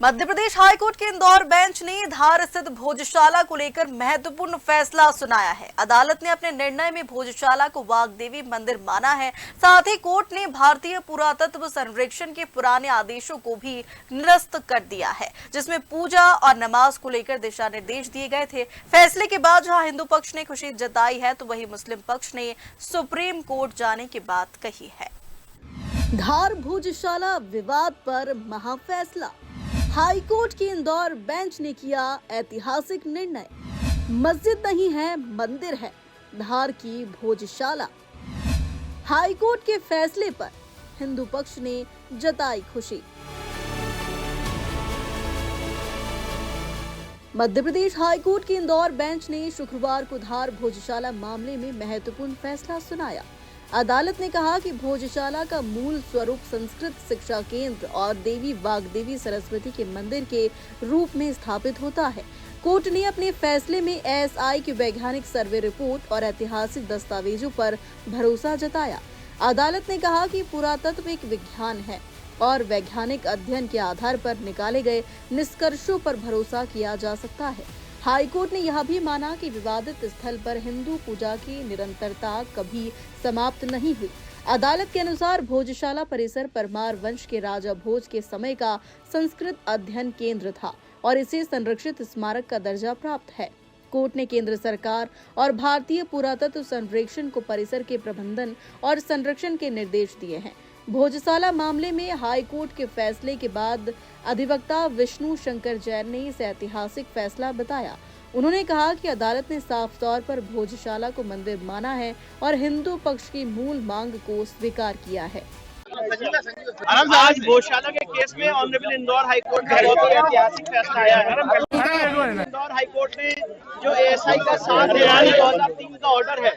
Madhya Pradesh high court के Indore bench ने धार स्थित भोजशाला को लेकर महत्वपूर्ण फैसला सुनाया है। अदालत ने अपने निर्णय में भोजशाला को वाग्देवी मंदिर माना है। साथ ही कोर्ट ने भारतीय पुरातत्व सर्वेक्षण के पुराने आदेशों को भी निरस्त कर दिया है, जिसमें पूजा और नमाज को लेकर दिशा निर्देश दिए गए थे। फैसले के बाद जहां हिंदू पक्ष ने खुशी जताई है, तो वहीं मुस्लिम पक्ष ने सुप्रीम कोर्ट जाने की बात कही है। धार भोजशाला विवाद पर महाफैसला। हाईकोर्ट के इंदौर बेंच ने किया ऐतिहासिक निर्णय। मस्जिद नहीं है, मंदिर है, धार की भोजशाला। हाईकोर्ट के फैसले पर हिंदू पक्ष ने जताई खुशी। मध्य प्रदेश हाईकोर्ट के इंदौर बेंच ने शुक्रवार को धार भोजशाला मामले में महत्वपूर्ण फैसला सुनाया। अदालत ने कहा कि भोजशाला का मूल स्वरूप संस्कृत शिक्षा केंद्र और देवी वाग्देवी सरस्वती के मंदिर के रूप में स्थापित होता है। कोर्ट ने अपने फैसले में एएसआई की वैज्ञानिक सर्वे रिपोर्ट और ऐतिहासिक दस्तावेजों पर भरोसा जताया। अदालत ने कहा कि पुरातत्व एक विज्ञान है और वैज्ञानिक अध्ययन के आधार पर निकाले गए निष्कर्षों पर भरोसा किया जा सकता है। हाईकोर्ट ने यह भी माना कि विवादित स्थल पर हिंदू पूजा की निरंतरता कभी समाप्त नहीं हुई। अदालत के अनुसार भोजशाला परिसर परमार वंश के राजा भोज के समय का संस्कृत अध्ययन केंद्र था और इसे संरक्षित स्मारक का दर्जा प्राप्त है। कोर्ट ने केंद्र सरकार और भारतीय पुरातत्व सर्वेक्षण को परिसर के प्रबंधन और संरक्षण के निर्देश दिए हैं। भोजशाला मामले में हाई कोर्ट के फैसले के बाद अधिवक्ता विष्णु शंकर जैन ने इसे ऐतिहासिक फैसला बताया। उन्होंने कहा कि अदालत ने साफ तौर पर भोजशाला को मंदिर माना है और हिंदू पक्ष की मूल मांग को स्वीकार किया है। आज भोजशाला के केस में ऑनरेबल इंदौर हाईकोर्ट का बहुत ऐतिहासिक फैसला आया है। इंदौर हाईकोर्ट ने जो एएसआई का 7 जनवरी 2003 का ऑर्डर है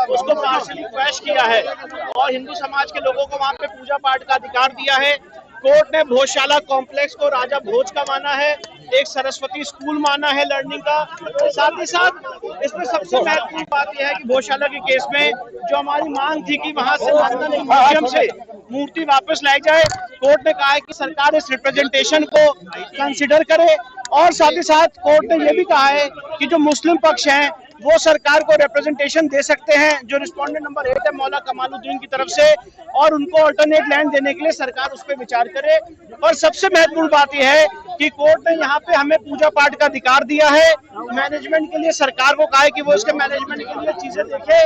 उसको पार्शली क्रैश किया है और हिंदू समाज के लोगों को वहाँ पे पूजा पाठ का अधिकार दिया है। कोर्ट ने भोजशाला कॉम्प्लेक्स को राजा भोज का माना है, एक सरस्वती स्कूल माना है लर्निंग का। साथ ही साथ इसमें सबसे महत्वपूर्ण बात यह है कि भोजशाला के केस में जो हमारी मांग थी कि वहाँ से म्यूजियम से मूर्ति वापस लाई जाए, कोर्ट ने कहा है कि सरकार इस रिप्रेजेंटेशन को कंसिडर करे और साथ ही साथ कोर्ट ने यह भी कहा है कि जो मुस्लिम पक्ष हैं वो सरकार को रिप्रेजेंटेशन दे सकते हैं, जो रिस्पोंडेंट नंबर 8 है मौला कमालुद्दीन की तरफ से, और उनको अल्टरनेट लैंड देने के लिए सरकार उस पर विचार करे। और सबसे महत्वपूर्ण बात यह है कि कोर्ट ने यहाँ पे हमें पूजा पाठ का अधिकार दिया है। मैनेजमेंट के लिए सरकार को कहा है कि वो इसके मैनेजमेंट के लिए चीजें देखे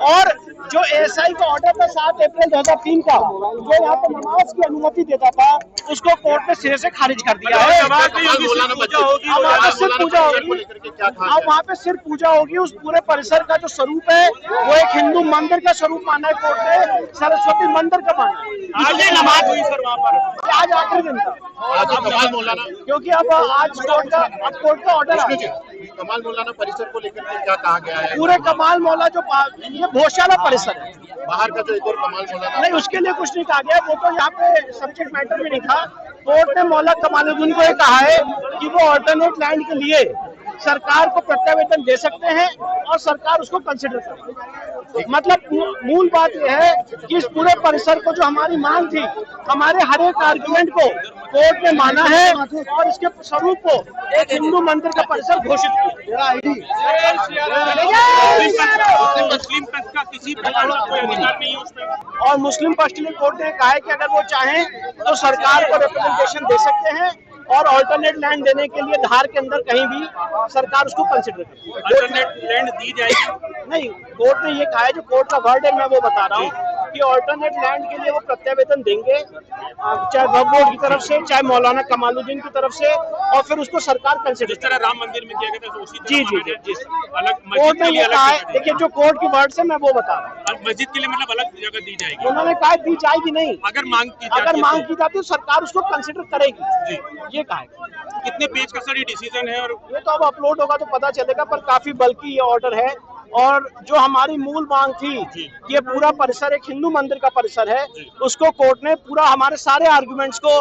और जो एएसआई का ऑर्डर था 7 अप्रैल 2003 का, जो यहाँ पे नमाज की अनुमति देता था, उसको कोर्ट ने सिरे से खारिज कर दिया है। अब वहाँ पे सिर्फ पूजा होगी। उस पूरे परिसर का जो स्वरूप है वो एक हिंदू मंदिर का स्वरूप माना है कोर्ट ने, सरस्वती मंदिर का माना है। आज नमाज हुई सर वहाँ पर, आज आखिरी दिन था क्योंकि अब आज कोर्ट का ऑर्डर है। कमाल मौलाना परिसर को लेकर के क्या कहा गया है? पूरे कमाल मौला जो ये भोजशाला परिसर है, बाहर का जो एक और कमाल मौलाना नहीं, उसके लिए कुछ नहीं कहा गया। वो तो यहाँ पे सब्जेक्ट मैटर में नहीं था। कोर्ट ने मौला कमालुद्दीन को ये कहा है कि वो अल्टरनेट लैंड के लिए सरकार को प्रत्यावेदन दे सकते हैं और सरकार उसको कंसिडर करे। मतलब मूल बात यह है कि इस पूरे परिसर को जो हमारी मांग थी, हमारे हर एक आर्गुमेंट को कोर्ट ने माना है और इसके स्वरूप को एक हिंदू मंदिर का परिसर घोषित किया। मुस्लिम पक्ष का किसी प्रकार का कोई अधिकार नहीं है उसमें, और मुस्लिम पक्ष ने कोर्ट ने कहा है कि अगर वो चाहें तो सरकार को रिप्रेजेंटेशन दे सकते हैं और अल्टरनेट लैंड देने के लिए धार के अंदर कहीं भी सरकार उसको कंसिडर करे। अल्टरनेट लैंड दी जाएगी? नहीं, कोर्ट ने ये कहा है, जो कोर्ट का वर्ड है मैं वो बता रहा हूँ कि अल्टरनेट लैंड के लिए वो प्रत्यावेदन देंगे, चाहे वक्फ बोर्ड की तरफ से, चाहे मौलाना कमालुद्दीन की तरफ से, और फिर उसको सरकार कंसिडर। जिस तरह राम मंदिर में किया गया था उसी जी अलग कोर्ट ने ये कहा है। देखिए, जो कोर्ट की वर्ड से मैं वो बता रहा हूँ, मस्जिद के लिए मतलब अलग जगह दी जाएगी। उन्होंने कहा दी जाएगी नहीं, अगर मांग की जाती है सरकार उसको कंसिडर करेगी जी, ये कहा है। कितने पेज का सर ये डिसीजन है? और ये तो अब अपलोड होगा तो पता चलेगा, पर काफी बल्कि ये ऑर्डर है। और जो हमारी मूल मांग थी, ये पूरा परिसर एक हिंदू मंदिर का परिसर है, उसको कोर्ट ने पूरा हमारे सारे आर्गुमेंट्स को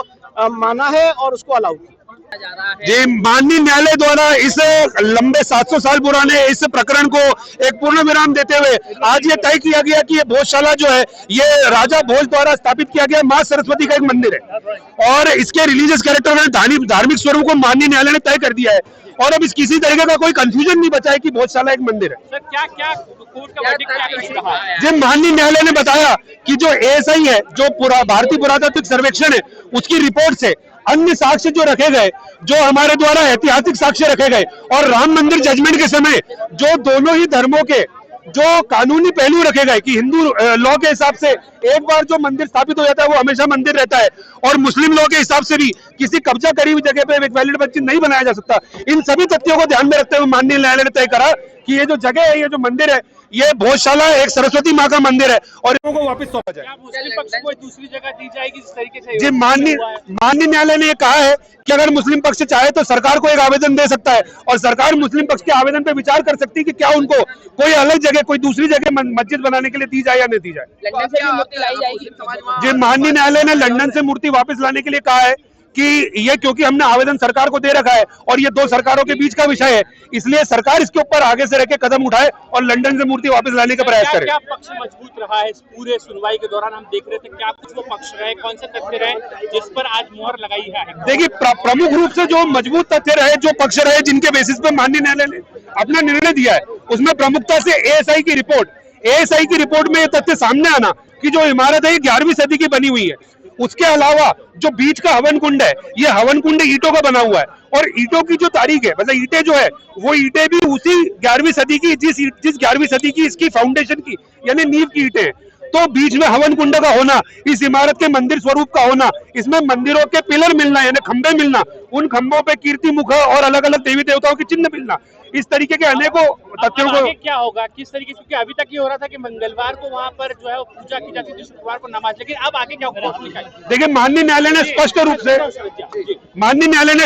माना है और उसको अलाउ किया। जी, माननीय न्यायालय द्वारा इस लंबे 700 साल पुराने इस प्रकरण को एक पूर्ण विराम देते हुए आज ये तय किया गया कि ये भोजशाला जो है ये राजा भोज द्वारा स्थापित किया गया मां सरस्वती का एक मंदिर है और इसके रिलीजियस कैरेक्टर में धार्मिक स्वरूप को माननीय न्यायालय ने तय कर दिया है और अब इस किसी तरीके का कोई कंफ्यूजन नहीं बचा है कि भोजशाला एक मंदिर है। सर क्या क्या कोर्ट का वर्डिक्ट क्या कुछ कहा? जी, माननीय न्यायालय ने बताया कि जो एएसआई है, जो भारतीय पुरातात्विक सर्वेक्षण है, उसकी रिपोर्ट से अन्य साक्ष्य जो रखे गए, जो हमारे द्वारा ऐतिहासिक साक्ष्य रखे गए और राम मंदिर जजमेंट के समय जो दोनों ही धर्मों के जो कानूनी पहलू रखे गए कि हिंदू लॉ के हिसाब से एक बार जो मंदिर स्थापित हो जाता है वो हमेशा मंदिर रहता है और मुस्लिम लॉ के हिसाब से भी किसी कब्जा करी हुई जगह पे एक वैलिड मस्जिद नहीं बनाया जा सकता। इन सभी तथ्यों को ध्यान में रखते हुए माननीय न्यायालय ने तय करा कि ये जो जगह है, ये जो मंदिर है, ये भोजशाला एक सरस्वती माँ का मंदिर है और इनको को वापस सौंपा जाए। क्या मुस्लिम पक्ष को दूसरी जगह दी जाएगी जिस तरीके से? जी, माननीय न्यायालय ने ये कहा है कि अगर मुस्लिम पक्ष चाहे तो सरकार को एक आवेदन दे सकता है और सरकार मुस्लिम पक्ष के आवेदन पर विचार कर सकती है कि क्या उनको कोई अलग जगह, कोई दूसरी जगह मस्जिद बनाने के लिए दी जाए या नहीं दी जाए। लंदन से भी मूर्ति लाई जाएगी। जी, माननीय न्यायालय ने लंदन से मूर्ति वापस लाने के लिए कहा है कि ये क्योंकि हमने आवेदन सरकार को दे रखा है और ये दो सरकारों के बीच का विषय है, इसलिए सरकार इसके ऊपर आगे से रहकर कदम उठाए और लंदन से मूर्ति वापस लाने का प्रयास करे। क्या पक्ष मजबूत रहा है इस पूरे सुनवाई के दौरान? हम देख रहे थे क्या कुछ वो पक्ष रहे, कौन से तथ्य रहे जिस पर आज मोहर लगाई है? देखिए, प्रमुख रूप से जो मजबूत तथ्य रहे, जो पक्ष रहे, जिनके बेसिस पे माननीय न्यायालय ने अपना निर्णय दिया है, उसमें प्रमुखता से एएसआई की रिपोर्ट में ये तथ्य सामने आना कि जो इमारत है ये 11वीं सदी की बनी हुई है। उसके अलावा जो बीच का हवन कुंड है, ये हवन कुंड ईंटों का बना हुआ है और ईंटों की जो तारीख है, मतलब ईंटें जो है वो ईंटें भी उसी 11वीं सदी की, जिस 11वीं सदी की इसकी फाउंडेशन की यानी नींव की ईंटें हैं। तो बीच में हवन कुंड का होना, इस इमारत के मंदिर स्वरूप का होना, इसमें मंदिरों के पिलर मिलना यानी खंभे मिलना, उन खंभों पे कीर्ति मुख और अलग अलग देवी देवताओं के चिन्ह मिलना, इस तरीके के अनेकों तथ्यों को। आगे क्या होगा, किस तरीके से? क्योंकि अभी तक ये हो रहा था कि मंगलवार को वहां पर जो है वो पूजा की जाती थी, शुक्रवार को नमाज, लेकिन अब आगे क्या होगा? देखिए, माननीय न्यायालय ने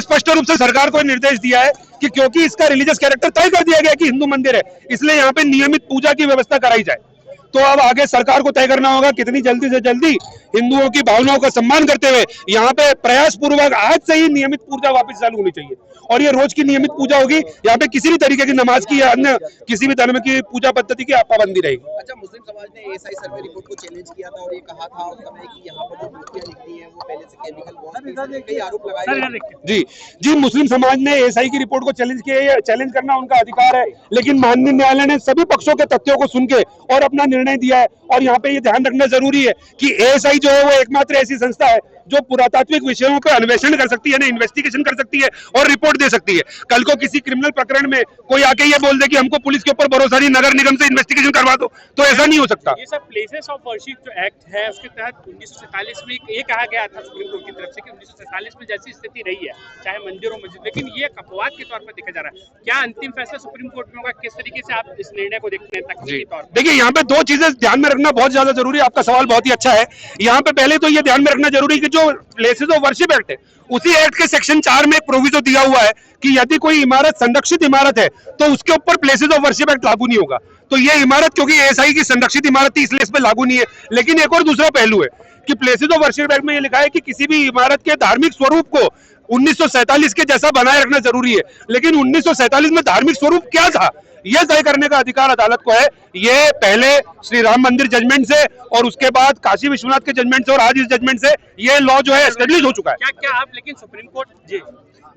स्पष्ट रूप से सरकार को निर्देश दिया है कि क्योंकि इसका रिलीजियस कैरेक्टर तय कर दिया गया कि हिंदू मंदिर है, इसलिए यहाँ पे नियमित पूजा की व्यवस्था कराई जाए। तो अब आगे सरकार को तय करना होगा कितनी जल्दी से जल्दी हिंदुओं की भावनाओं का सम्मान करते हुए यहाँ पे प्रयास पूर्वक आज से ही नियमित पूजा वापस चालू होनी चाहिए और ये रोज की नियमित पूजा होगी। यहाँ पे किसी भी तरीके की नमाज की या अन्य किसी भी धर्म की पूजा पद्धति की पाबंदी रहेगी। अच्छा, मुस्लिम समाज ने एएसआई सर्वे रिपोर्ट को चैलेंज किया था और ये कहा था उस समय कि यहाँ पर जो मूर्तियां दिखती हैं वो पहले से केमिकल वॉश, कई आरोप लगाए। जी, मुस्लिम समाज ने एएसआई की रिपोर्ट को चैलेंज किया, चैलेंज करना उनका अधिकार है, लेकिन माननीय न्यायालय ने सभी पक्षों के तथ्यों को सुन के और अपना निर्णय दिया है। और यहाँ पे ये ध्यान रखना जरूरी है कि एएसआई जो है वो एकमात्र ऐसी संस्था है जो पुरातात्विक विषयों पर अन्वेषण कर सकती है, ना इन्वेस्टिगेशन कर सकती है और रिपोर्ट दे सकती है। कल को किसी क्रिमिनल प्रकरण में कोई आके ये बोल दे कि हमको पुलिस के ऊपर भरोसा नहीं, नगर निगम से इन्वेस्टिगेशन करवा दो, तो ऐसा नहीं हो सकता। ये सब प्लेसेस ऑफ वर्शिप जो एक्ट है उसके तहत 1947 में ये कहा गया था सुप्रीम कोर्ट की तरफ से कि 1947 में जैसी स्थिति रही है चाहे मंदिर हो मस्जिद, लेकिन ये अपवाद के तौर पर देखा जा रहा है। क्या अंतिम फैसला सुप्रीम कोर्ट में होगा? किस तरीके से आप इस निर्णय को देखते हैं तकनीकी तौर पर? देखिए, यहाँ पे दो चीजें ध्यान में रखना बहुत ज्यादा जरूरी है। आपका सवाल बहुत ही अच्छा है। यहाँ पे पहले तो ये ध्यान में रखना जरूरी है कि जो प्लेसेस ऑफ वर्शिप एक्ट है उसी एक्ट के सेक्शन 4 में एक प्रोविजो दिया हुआ है कि यदि कोई इमारत संरक्षित इमारत है तो उसके ऊपर प्लेसेस ऑफ वर्शिप एक्ट लागू नहीं होगा। तो ये इमारत क्योंकि एएसआई की संरक्षित इमारत थी इसलिए इस पे लागू नहीं है। लेकिन एक और दूसरा पहलू है कि प्लेसेस ऑफ वर्शिप एक्ट में ये लिखा है कि किसी भी इमारत के धार्मिक स्वरूप को 1947 के जैसा बनाए रखना जरूरी है, लेकिन 1947 में धार्मिक स्वरूप क्या था यह तय करने का अधिकार अदालत को है। ये पहले श्री राम मंदिर जजमेंट से और उसके बाद काशी विश्वनाथ के जजमेंट से और आज इस जजमेंट से ये लॉ जो है एस्टेब्लिश हो चुका है। क्या आप लेकिन सुप्रीम कोर्ट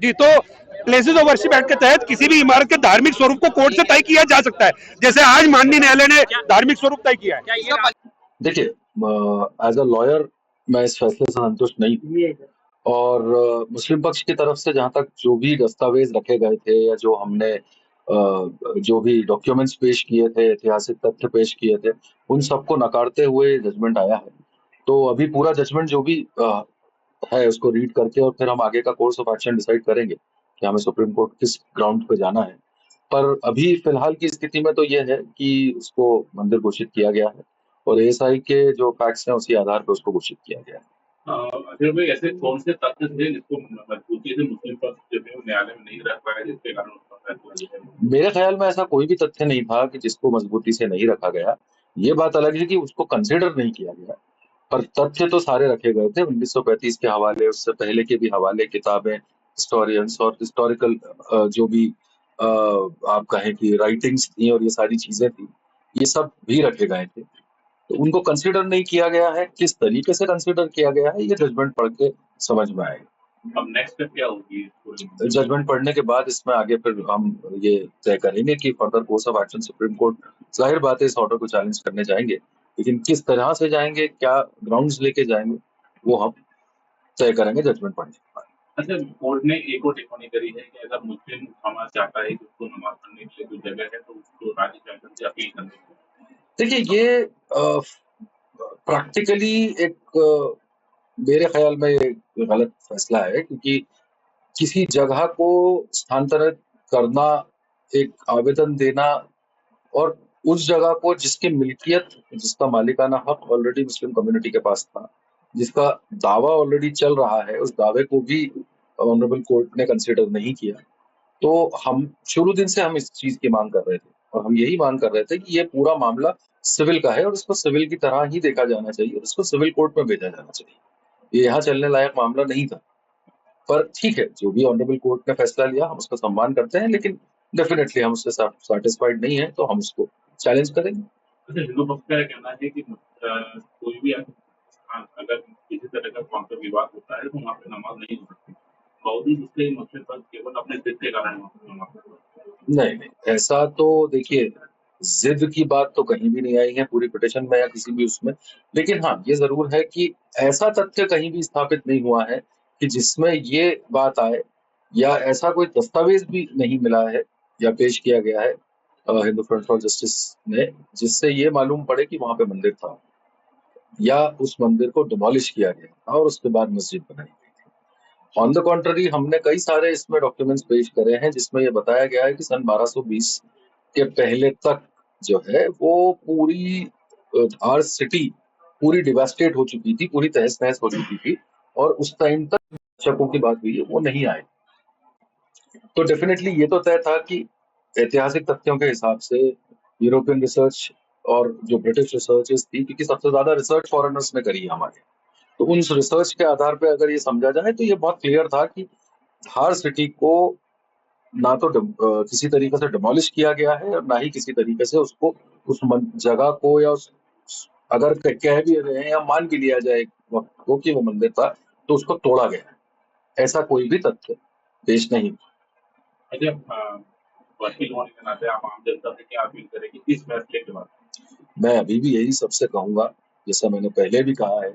जी तो प्लेसेस ऑफ वर्शिप एक्ट के तहत किसी भी इमारत के धार्मिक स्वरूप को कोर्ट से तय किया जा सकता है, जैसे आज माननीय न्यायालय ने धार्मिक स्वरूप तय किया है। देखिए, एज अ लॉयर मैं इस फैसले से संतुष्ट नहीं हूँ और मुस्लिम पक्ष की तरफ से जहां तक जो भी दस्तावेज रखे गए थे या जो हमने जो भी डॉक्यूमेंट्स पेश किए थे, ऐतिहासिक तथ्य पेश किए थे, उन सबको नकारते हुए जजमेंट आया है। तो अभी पूरा जजमेंट जो भी है उसको रीड करके और फिर हम आगे का कोर्स ऑफ एक्शन डिसाइड करेंगे कि हमें सुप्रीम कोर्ट किस ग्राउंड पे जाना है। पर अभी फिलहाल की स्थिति में तो यह है कि उसको मंदिर घोषित किया गया है और एएसआई के जो फैक्ट्स हैं उसी आधार पर उसको घोषित किया गया है। अगर भाई ऐसे कौन से तथ्य थे जिसको मजबूती से मुस्लिम पक्ष जो है न्यायालय में नहीं रख पाया जिसके कारण उसका फैसला? मेरे ख्याल में ऐसा कोई भी तथ्य नहीं था कि जिसको मजबूती से नहीं रखा गया। ये बात अलग है कि उसको कंसिडर नहीं किया गया, पर तथ्य तो सारे रखे गए थे। 1935 के हवाले, उससे पहले के भी हवाले, किताबें हिस्टोरियंस और हिस्टोरिकल जो भी आप कहें कि राइटिंग्स थी और ये सारी चीजें थी, ये सब भी रखे गए थे। तो उनको कंसिडर नहीं किया गया है, किस तरीके से कंसिडर किया गया है ये जजमेंट पढ़ के समझ में आएगा। अब नेक्स्ट स्टेप क्या होगी? जजमेंट पढ़ने के बाद इसमें आगे फिर हम ये तय करेंगे कि further course of action. Supreme court जाहिर बात है इस ऑर्डर को चैलेंज करने जाएंगे, लेकिन किस तरह से जाएंगे, क्या ग्राउंड्स लेके जाएंगे, वो हम तय करेंगे जजमेंट पढ़ने के बाद। अच्छा, कोर्ट ने एक और टिप्पणी करी है कि अगर मुस्लिम समाज चाहता है कि उसको नमाज पढ़ने के लिए कोई जगह है तो उसको राज्य शासन से अपील करने की। देखिए ये प्रैक्टिकली एक मेरे ख्याल में ये गलत फैसला है, क्योंकि किसी जगह को स्थानांतरित करना, एक आवेदन देना और उस जगह को जिसकी मिल्कियत, जिसका मालिकाना हक ऑलरेडी मुस्लिम कम्युनिटी के पास था, जिसका दावा ऑलरेडी चल रहा है, उस दावे को भी ऑनरेबल कोर्ट ने कंसिडर नहीं किया। तो हम शुरू दिन से हम इस चीज की मांग कर रहे थे और हम यही मांग कर रहे थे कि ये पूरा मामला सिविल का है और इसको सिविल की तरह ही देखा जाना चाहिए और इसको सिविल कोर्ट में भेजा जाना चाहिए। ये यहाँ चलने लायक मामला नहीं था, पर ठीक है, जो भी ऑनरेबल कोर्ट ने फैसला लिया हम उसका सम्मान करते हैं, लेकिन डेफिनेटली हम उससे सैटिस्फाइड नहीं है, तो हम उसको चैलेंज करेंगे। अच्छा, हिंदू पक्ष का कहना है कि कोई भी अगर किसी तरह का कौन सा विवाद होता है तो वहाँ पे नमाज नहीं हो सकती, बावजूद उसके मुस्लिम पक्ष केवल अपने जिद के कारण नहीं, ऐसा तो देखिए, जिद की बात तो कहीं भी नहीं आई है पूरी पिटीशन में या किसी भी उसमें, लेकिन हाँ ये जरूर है कि ऐसा तथ्य कहीं भी स्थापित नहीं हुआ है कि जिसमें ये बात आए, या ऐसा कोई दस्तावेज भी नहीं मिला है या पेश किया गया है हिंदू फ्रंट फॉर जस्टिस ने, जिससे ये मालूम पड़े कि वहां पे मंदिर था या उस मंदिर को डिमोलिश किया गया था और उसके बाद मस्जिद बनाई गई थी। ऑन द कॉन्ट्ररी हमने कई सारे इसमें डॉक्यूमेंट्स पेश करे हैं जिसमें ये बताया गया है कि सन 1220 के पहले तक जो है वो पूरी आर सिटी पूरी डिवास्टेट हो चुकी थी, पूरी तहस नहस हो चुकी थी और उस टाइम तक शकों की बात हुई है वो नहीं आए। तो डेफिनेटली ये तो तय था कि ऐतिहासिक तथ्यों के हिसाब से यूरोपियन रिसर्च और जो ब्रिटिश रिसर्चेस थी, क्योंकि सबसे ज्यादा रिसर्च फॉरेनर्स ने करी है हमारे, तो उन रिसर्च के आधार पे अगर ये समझा जाए तो ये बहुत क्लियर था कि धार सिटी को ना तो किसी तरीके से डिमोलिश किया गया है और ना ही किसी तरीके से उसको उस जगह को या उस अगर कह भी रहे हैं या मान भी लिया जाए वक्त को कि वो मंदिर था तो उसको तोड़ा गया, ऐसा कोई भी तथ्य पेश नहीं। अच्छा, वकील होने के नाते आप आम जनता से क्या अपील करेंगे इस फैसले के बाद? मैं अभी भी यही सबसे कहूंगा, जैसा मैंने पहले भी कहा है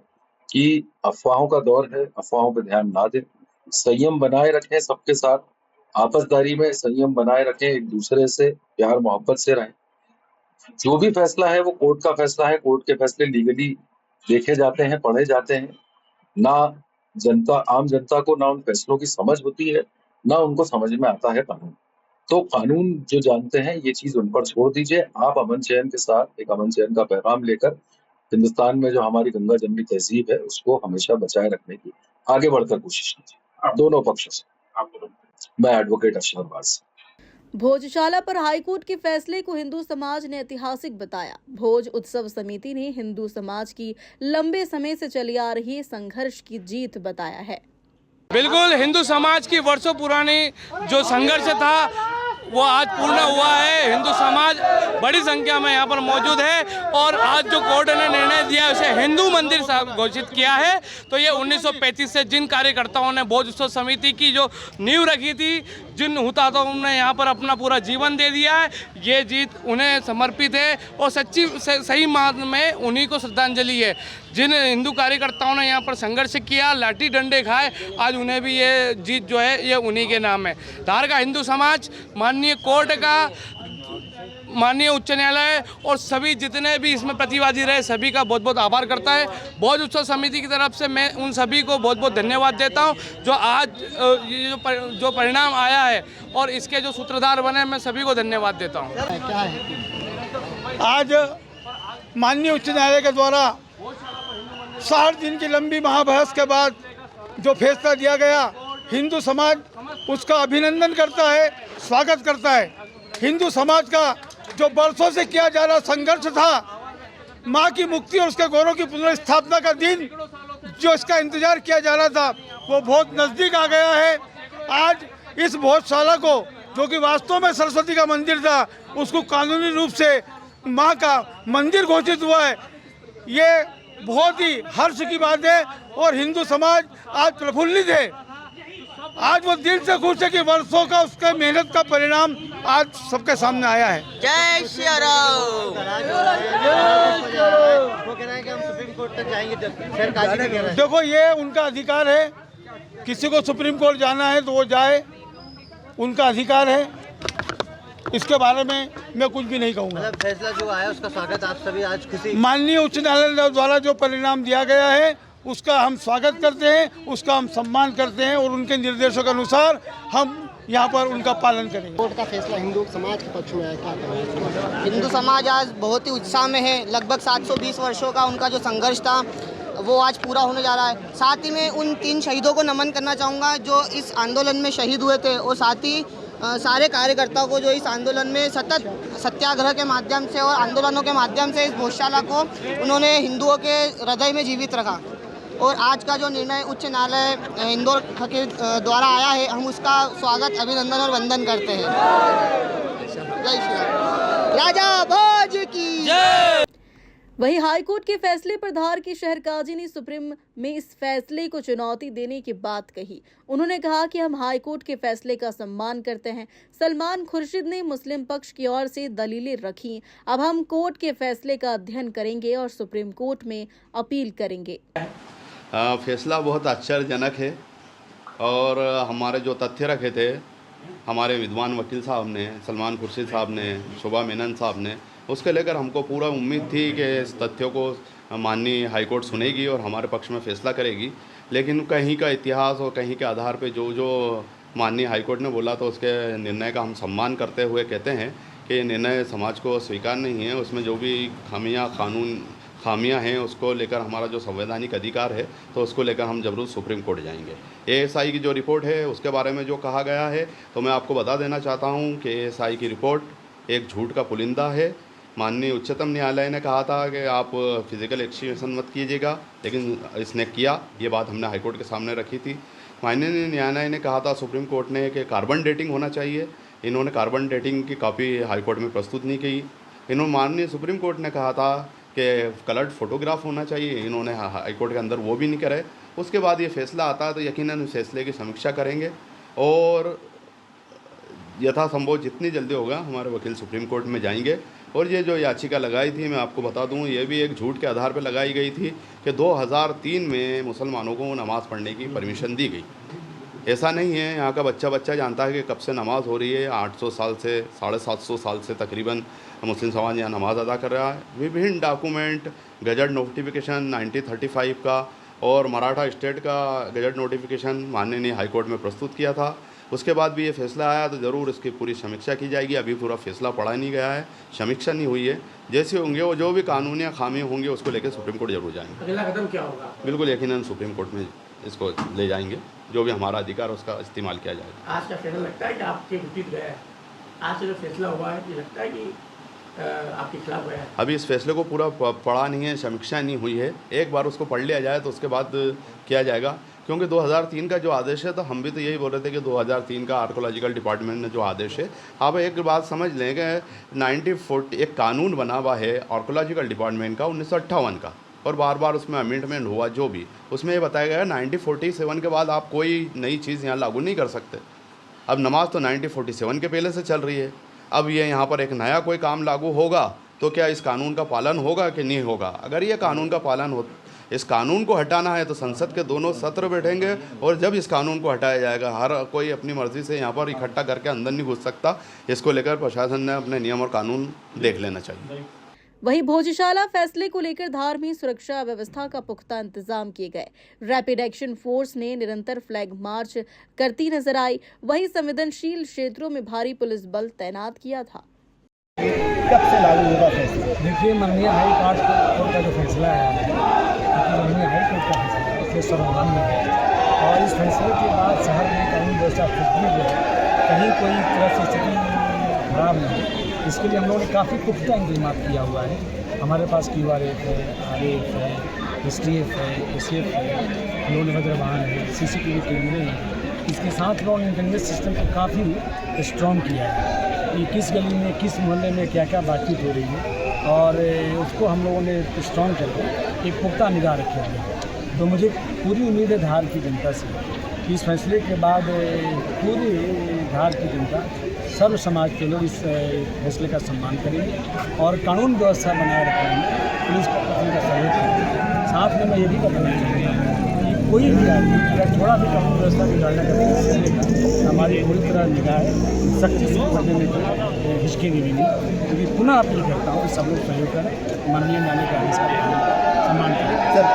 कि अफवाहों का दौर है, अफवाहों पर ध्यान ना दें, संयम बनाए रखें, सबके साथ आपसदारी में संयम बनाए रखें, एक दूसरे से प्यार मोहब्बत से रहें। जो भी फैसला है वो कोर्ट का फैसला है, कोर्ट के फैसले लीगली देखे जाते हैं, पढ़े जाते हैं। ना आम जनता को ना उन फैसलों की समझ होती है, ना उनको समझ में आता है कानून। तो कानून जो जानते हैं ये चीज उन पर छोड़ दीजिए। आप अमन चैन के साथ एक अमन चैन का पैगाम लेकर हिंदुस्तान में जो हमारी गंगा जमनी तहजीब है उसको हमेशा बचाए रखने की आगे बढ़कर कोशिश कीजिए, दोनों पक्षों से। मैं एडवोकेट अशरफ बाज। भोजशाला पर हाईकोर्ट के फैसले को हिंदू समाज ने ऐतिहासिक बताया। भोज उत्सव समिति ने हिंदू समाज की लंबे समय से चली आ रही संघर्ष की जीत बताया है। बिल्कुल, हिंदू समाज की वर्षों पुरानी जो संघर्ष था वो आज पूर्ण हुआ है। हिंदू समाज बड़ी संख्या में यहाँ पर मौजूद है और आज जो कोर्ट ने निर्णय दिया है उसे हिंदू मंदिर घोषित किया है। तो ये 1935 से जिन कार्यकर्ताओं ने भोज उत्सव समिति की जो नींव रखी थी, जिन हुतात्माओं ने यहाँ पर अपना पूरा जीवन दे दिया है, ये जीत उन्हें समर्पित है और सच्ची सही मार्ग में उन्हीं को श्रद्धांजलि है। जिन हिंदू कार्यकर्ताओं ने यहाँ पर संघर्ष किया, लाठी डंडे खाए, आज उन्हें भी ये जीत जो है ये उन्हीं के नाम है। धार का हिंदू समाज माननीय कोर्ट का, माननीय उच्च न्यायालय और सभी जितने भी इसमें प्रतिवादी रहे सभी का बहुत बहुत आभार करता है। भोज उत्सव समिति की तरफ से मैं उन सभी को बहुत बहुत धन्यवाद देता हूं जो आज ये जो परिणाम आया है और इसके जो सूत्रधार बने, मैं सभी को धन्यवाद देता हूं। आज माननीय उच्च न्यायालय के द्वारा 60 दिन की लंबी महाबहस के बाद जो फैसला दिया गया, हिंदू समाज उसका अभिनंदन करता है, स्वागत करता है। हिंदू समाज का जो बरसों से किया जा रहा संघर्ष था, माँ की मुक्ति और उसके गौरव की पुनर्स्थापना का दिन जो इसका इंतजार किया जा रहा था, वो बहुत नज़दीक आ गया है आज इस भोजशाला को, जो कि वास्तव में सरस्वती का मंदिर था, उसको कानूनी रूप से माँ का मंदिर घोषित हुआ है। ये बहुत ही हर्ष की बात है और हिंदू समाज आज प्रफुल्लित है। आज वो दिल से खुश है कि वर्षों का उसका मेहनत का परिणाम आज सबके सामने आया है। जय श्री राम। वो कह रहे हैं कि हम सुप्रीम कोर्ट तक जाएंगे, फिर काजी का कह रहा है। देखो, ये उनका अधिकार है, किसी को सुप्रीम कोर्ट जाना है तो वो जाए, उनका अधिकार है। इसके बारे में मैं कुछ भी नहीं कहूँगा। मतलब फैसला जो आया उसका स्वागत आप सभी आज खुशी। माननीय उच्च न्यायालय द्वारा जो परिणाम दिया गया है उसका हम स्वागत करते हैं, उसका हम सम्मान करते हैं और उनके निर्देशों के अनुसार हम यहाँ पर उनका पालन करेंगे। कोर्ट का फैसला हिंदू समाज के पक्ष में है, क्या करेंगे? हिंदू समाज आज बहुत ही उत्साह में है। लगभग 720 वर्षों का उनका जो संघर्ष था वो आज पूरा होने जा रहा है। साथ ही में उन 3 शहीदों को नमन करना चाहूँगा जो इस आंदोलन में शहीद हुए थे, और साथ ही सारे कार्यकर्ताओं को जो इस आंदोलन में सतत सत्याग्रह के माध्यम से और आंदोलनों के माध्यम से इस भोजशाला को उन्होंने हिंदुओं के हृदय में जीवित रखा। और आज का जो निर्णय उच्च न्यायालय इंदौर के द्वारा आया है, हम उसका स्वागत, अभिनंदन और वंदन करते हैं। जय श्री राम। राजा भोज की जय। वहीं हाईकोर्ट के फैसले पर धार के शहर काजी ने सुप्रीम में इस फैसले को चुनौती देने की बात कही। उन्होंने कहा कि हम हाईकोर्ट के फैसले का सम्मान करते हैं। सलमान खुर्शीद ने मुस्लिम पक्ष की ओर से दलीलें रखी। अब हम कोर्ट के फैसले का अध्ययन करेंगे और सुप्रीम कोर्ट में अपील करेंगे। फैसला बहुत आश्चर्यजनक है और हमारे जो तथ्य रखे थे हमारे विद्वान वकील साहब ने, सलमान खुर्शीद साहब ने, शोभा मेनन साहब ने, उसके लेकर हमको पूरा उम्मीद थी कि इस तथ्यों को माननीय हाईकोर्ट सुनेगी और हमारे पक्ष में फैसला करेगी। लेकिन कहीं का इतिहास और कहीं के आधार पे जो जो माननीय हाईकोर्ट ने बोला तो उसके निर्णय का हम सम्मान करते हुए कहते हैं कि ये निर्णय समाज को स्वीकार नहीं है। उसमें जो भी खामियां हैं उसको लेकर हमारा जो संवैधानिक अधिकार है तो उसको लेकर हम जरूर सुप्रीम कोर्ट जाएंगे। एएसआई की जो रिपोर्ट है उसके बारे में जो कहा गया है तो मैं आपको बता देना चाहता हूं कि एएसआई की रिपोर्ट एक झूठ का पुलिंदा है। माननीय उच्चतम न्यायालय ने कहा था कि आप फिजिकल एक्सट्रीमिज्म मत कीजिएगा, लेकिन इसने किया। ये बात हमने हाईकोर्ट के सामने रखी थी। माननीय न्यायालय ने कहा था सुप्रीम कोर्ट ने कि कार्बन डेटिंग होना चाहिए। इन्होंने कार्बन डेटिंग की कॉपी हाईकोर्ट में प्रस्तुत नहीं की। इन्होंने माननीय सुप्रीम कोर्ट ने कहा था कि कलर्ड फोटोग्राफ होना चाहिए, इन्होंने हाईकोर्ट के अंदर वो भी नहीं करे। उसके बाद ये फैसला आता है तो यकीनन फैसले की समीक्षा करेंगे और यथासंभव जितनी जल्दी होगा हमारे वकील सुप्रीम कोर्ट में जाएंगे। और ये जो याचिका लगाई थी मैं आपको बता दूं ये भी एक झूठ के आधार पर लगाई गई थी कि 2003 में मुसलमानों को नमाज़ पढ़ने की परमिशन दी गई। ऐसा नहीं है। यहाँ का बच्चा जानता है कि कब से नमाज़ हो रही है। 800 साल से 750 साल से तकरीबन मुस्लिम समाज यहाँ नमाज़ अदा कर रहा है। विभिन्न डॉक्यूमेंट, गजट नोटिफिकेशन 1935 का और मराठा स्टेट का गजट नोटिफिकेशन माननीय हाईकोर्ट में प्रस्तुत किया था। उसके बाद भी ये फैसला आया तो ज़रूर इसकी पूरी समीक्षा की जाएगी। अभी पूरा फैसला पढ़ा नहीं गया है, समीक्षा नहीं हुई है। जैसे होंगे वो जो भी कानूनी खामी होंगे उसको लेकर सुप्रीम कोर्ट जरूर जाएंगे। अगला कदम क्या होगा? बिल्कुल यकीनन सुप्रीम कोर्ट में इसको ले जाएंगे, जो भी हमारा अधिकार उसका इस्तेमाल किया जाएगा। आज का फैसला लगता है कि आपके विपरीत गया है? आज से जो फैसला हुआ है ये लगता है कि आपके खिलाफ गया है? अभी इस फैसले को पूरा पढ़ा नहीं है, समीक्षा नहीं हुई है। एक बार उसको पढ़ लिया जाए तो उसके बाद किया जाएगा, क्योंकि 2003 का जो आदेश है तो हम भी तो यही बोल रहे थे कि 2003 का आर्कोलॉजिकल डिपार्टमेंट ने जो आदेश है, आप एक बात समझ लें कि 1940 एक कानून बना हुआ है आर्कोलॉजिकल डिपार्टमेंट का 1958 का, और बार बार उसमें अमेंडमेंट हुआ जो भी, उसमें ये बताया गया 1947 के बाद आप कोई नई चीज़ यहाँ लागू नहीं कर सकते। अब नमाज तो 1947 के पहले से चल रही है। अब ये यहाँ पर एक नया कोई काम लागू होगा तो क्या इस कानून का पालन होगा कि नहीं होगा? अगर ये कानून का पालन हो, इस कानून को हटाना है तो संसद के दोनों सत्र बैठेंगे और जब इस कानून को हटाया जाएगा, हर कोई अपनी मर्जी से यहाँ पर इकट्ठा करके अंदर नहीं घुस सकता। इसको लेकर प्रशासन ने अपने नियम और कानून देख लेना चाहिए। वहीं भोजशाला फैसले को लेकर धार में सुरक्षा व्यवस्था का पुख्ता इंतजाम किए गए। रैपिड एक्शन फोर्स ने निरंतर फ्लैग मार्च करती नजर आई। वहीं संवेदनशील क्षेत्रों में भारी पुलिस बल तैनात किया था। कब से लागू होगा फैसला? देखिए, माननीय हाई कोर्ट का जो फैसला है, माननीय हाई कोर्ट का फैसला इसलिए सर्वमान्य में है और इस फैसले के बाद शहर में कानून व्यवस्था सुदृढ़ है, कहीं कोई तरह से स्थिति खराब नहीं। इसके लिए हम लोगों ने काफ़ी पुख्ता इंतजाम किया हुआ है। हमारे पास QRF है, RF है, STF है, SF है, लोन वज्र वाहन है, CCTV कैमरे हैं इसके साथ उन्होंने इंटरनेट सिस्टम को काफ़ी स्ट्रॉन्ग किया है कि किस गली में किस मोहल्ले में क्या क्या बातचीत हो रही है, और उसको हम लोगों ने स्ट्रॉन्ग करके एक पुख्ता निगाह रखा है। तो मुझे पूरी उम्मीद है धार की जनता से कि इस फैसले के बाद पूरी धार की जनता सर्व समाज के लोग इस फैसले का सम्मान करेंगे और कानून व्यवस्था बनाए रखेंगे, पुलिस प्रशासन का सहयोग करेंगे। साथ में मैं ये भी बताना चाहूँगा कि कोई भी आदमी अगर थोड़ा भी कानून व्यवस्था बिगाड़ने का प्रयास करेगा, हमारी पूरी तरह निगाह है, सख्ती से पकड़ने में हिचकेंगे भी नहीं। क्योंकि पुनः अपील करता हूँ कि सब लोग सहयोग करें, माननीय न्यायालय के आदेश का सम्मान करें। सर,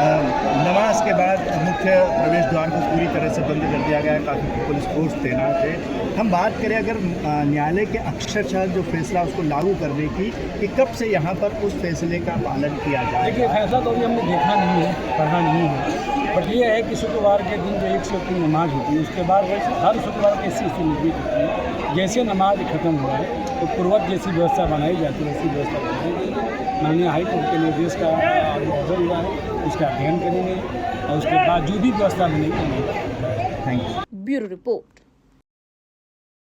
नमाज के बाद मुख्य प्रवेश द्वार को पूरी तरह से बंद कर दिया गया है, काफ़ी पुलिस फोर्स तैनात है। हम बात करें अगर न्यायालय के अक्षरशः जो फैसला उसको लागू करने की, कि कब से यहाँ पर उस फैसले का पालन किया जाए? देखिए, फैसला तो अभी हमने देखा नहीं है, पढ़ा नहीं है, बट ये है कि शुक्रवार के दिन जो 1 से 3 नमाज होती है, उसके बाद हर शुक्रवार की ऐसी निर्मित होती है। जैसे नमाज खत्म हुआ है तो पूर्वक जैसी व्यवस्था बनाई जाती है वैसी व्यवस्था बनाई गई। माननीय हाईकोर्ट के निर्देश का ऑर्डर हुआ है, उसका अध्ययन करेंगे और उसके बाद जो भी व्यवस्था बनेगी। Thank you. Bureau report.